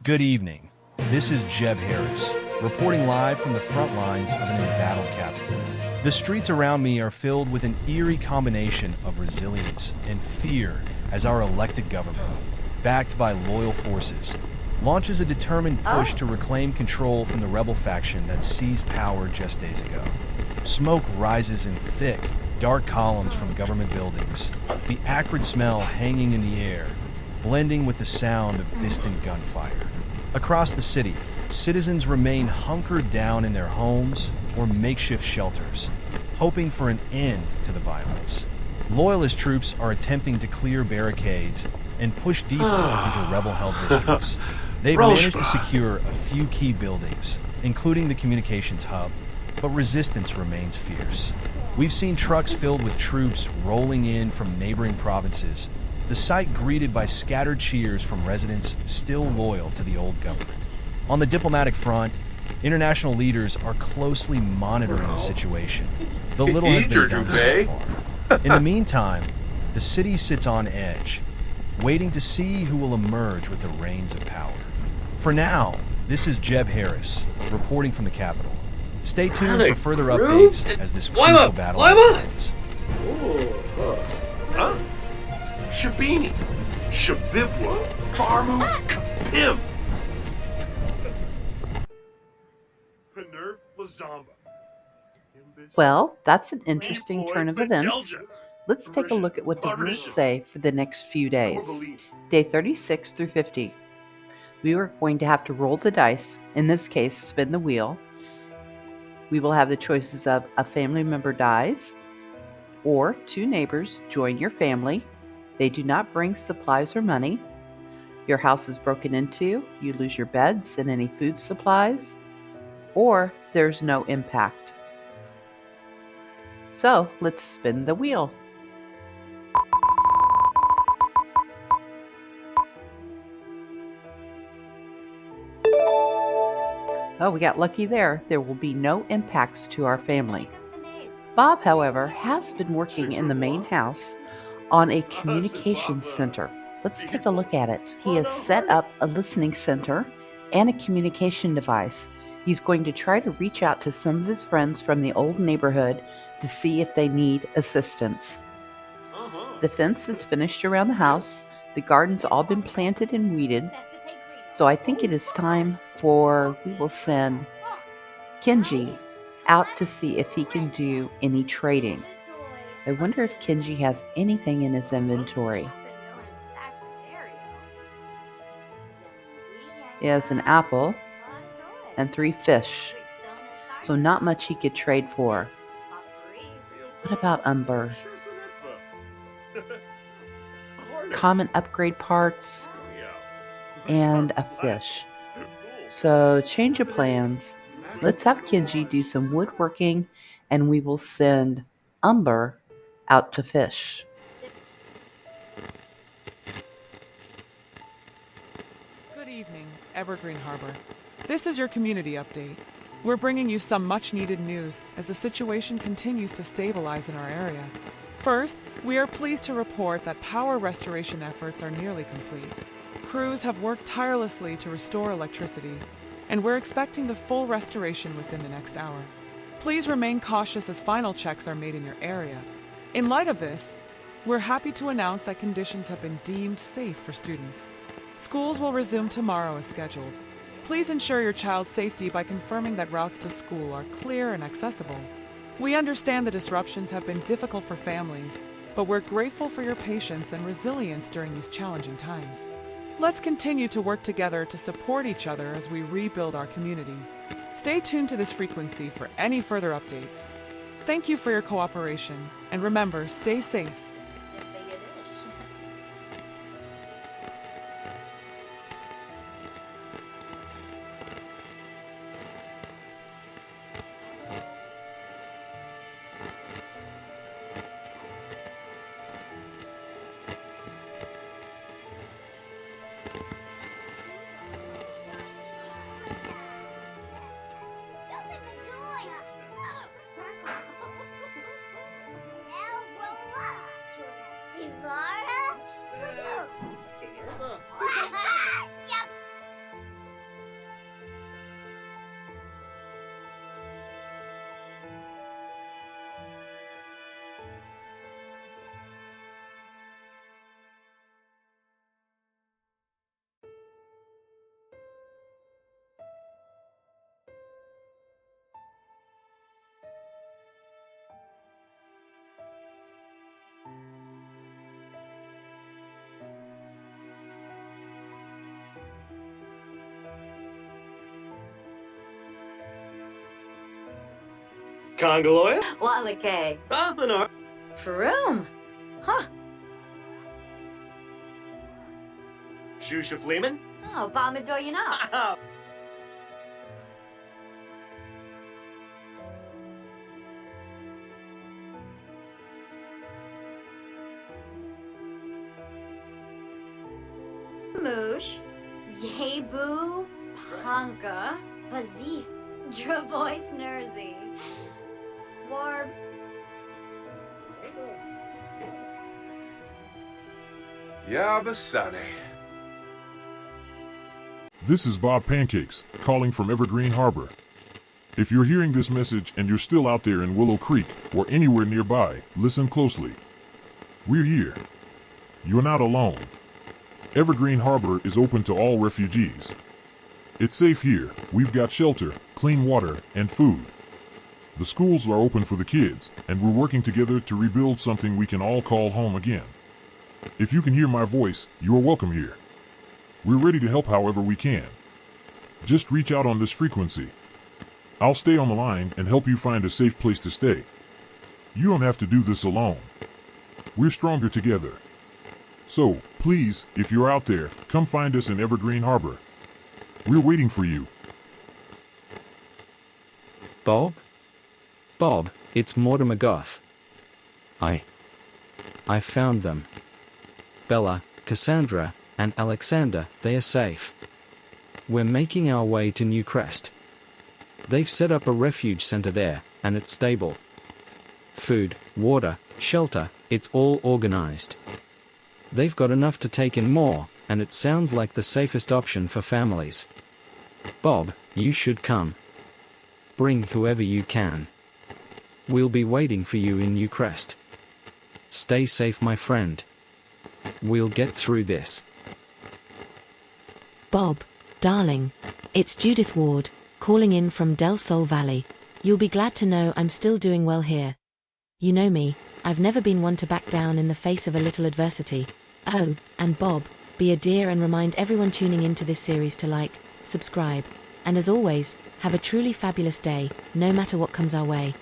Good evening. This is Jeb Harris, reporting live from the front lines of an embattled capital. The streets around me are filled with an eerie combination of resilience and fear as our elected government, backed by loyal forces, launches a determined push to reclaim control from the rebel faction that seized power just days ago. Smoke rises in thick, dark columns from government buildings, the acrid smell hanging in the air, blending with the sound of distant gunfire. Across the city, citizens remain hunkered down in their homes or makeshift shelters, hoping for an end to the violence. Loyalist troops are attempting to clear barricades and push deeper into rebel-held districts. They've managed to secure a few key buildings, including the communications hub, but resistance remains fierce. We've seen trucks filled with troops rolling in from neighboring provinces, the sight greeted by scattered cheers from residents still loyal to the old government. On the diplomatic front, international leaders are closely monitoring the situation, though little has been done so far. In the meantime, the city sits on edge, waiting to see who will emerge with the reins of power. For now, this is Jeb Harris, reporting from the Capitol. Stay tuned for further updates as this crucial battle unfolds. Huh? Shabini, Shabibwa, Farmu, Kapim. Panerv Lazamba. Well, that's an interesting turn of events. Let's take a look at what the rules say for the next few days. Day 36 through 50. We are going to have to roll the dice, in this case, spin the wheel. We will have the choices of a family member dies, or two neighbors join your family. They do not bring supplies or money. Your house is broken into, you lose your beds and any food supplies, or there's no impact. So let's spin the wheel. Oh, we got lucky there. There will be no impacts to our family. Bob, however, has been working in the main house on a communications center. Let's take a look at it. He has set up a listening center and a communication device. He's going to try to reach out to some of his friends from the old neighborhood to see if they need assistance. The fence is finished around the house. The garden's all been planted and weeded. So I think it is time we will send Kenji out to see if he can do any trading. I wonder if Kenji has anything in his inventory. He has an apple and 3 fish, so not much he could trade for. What about umber? Common upgrade parts and a fish. So change of plans. Let's have Kenji do some woodworking and we will send umber out to fish. Good evening, Evergreen Harbor. This is your community update. We're bringing you some much-needed news as the situation continues to stabilize in our area. First, we are pleased to report that power restoration efforts are nearly complete. Crews have worked tirelessly to restore electricity, and we're expecting the full restoration within the next hour. Please remain cautious as final checks are made in your area. In light of this, we're happy to announce that conditions have been deemed safe for students. Schools will resume tomorrow as scheduled. Please ensure your child's safety by confirming that routes to school are clear and accessible. We understand the disruptions have been difficult for families, but we're grateful for your patience and resilience during these challenging times. Let's continue to work together to support each other as we rebuild our community. Stay tuned to this frequency for any further updates. Thank you for your cooperation, and remember, stay safe. Congoloya? Walake. Menor. Faroom. Huh. Shusha Fleeman? Oh, Balmadoyana. Moosh. Yebu. Panka. Bazi. Dravois Nerzy. Warb. Yabasane. This is Bob Pancakes, calling from Evergreen Harbor. If you're hearing this message and you're still out there in Willow Creek or anywhere nearby, listen closely. We're here. You're not alone. Evergreen Harbor is open to all refugees. It's safe here. We've got shelter, clean water, and food. The schools are open for the kids, and we're working together to rebuild something we can all call home again. If you can hear my voice, you are welcome here. We're ready to help however we can. Just reach out on this frequency. I'll stay on the line and help you find a safe place to stay. You don't have to do this alone. We're stronger together. So, please, if you're out there, come find us in Evergreen Harbor. We're waiting for you. Bob? Bob, it's Mortimer Goth. I found them. Bella, Cassandra, and Alexander, they are safe. We're making our way to New Crest. They've set up a refuge center there, and it's stable. Food, water, shelter, it's all organized. They've got enough to take in more, and it sounds like the safest option for families. Bob, you should come. Bring whoever you can. We'll be waiting for you in New Crest. Stay safe, my friend. We'll get through this. Bob, darling, it's Judith Ward, calling in from Del Sol Valley. You'll be glad to know I'm still doing well here. You know me, I've never been one to back down in the face of a little adversity. Oh, and Bob, be a dear and remind everyone tuning into this series to like, subscribe, and as always, have a truly fabulous day, no matter what comes our way.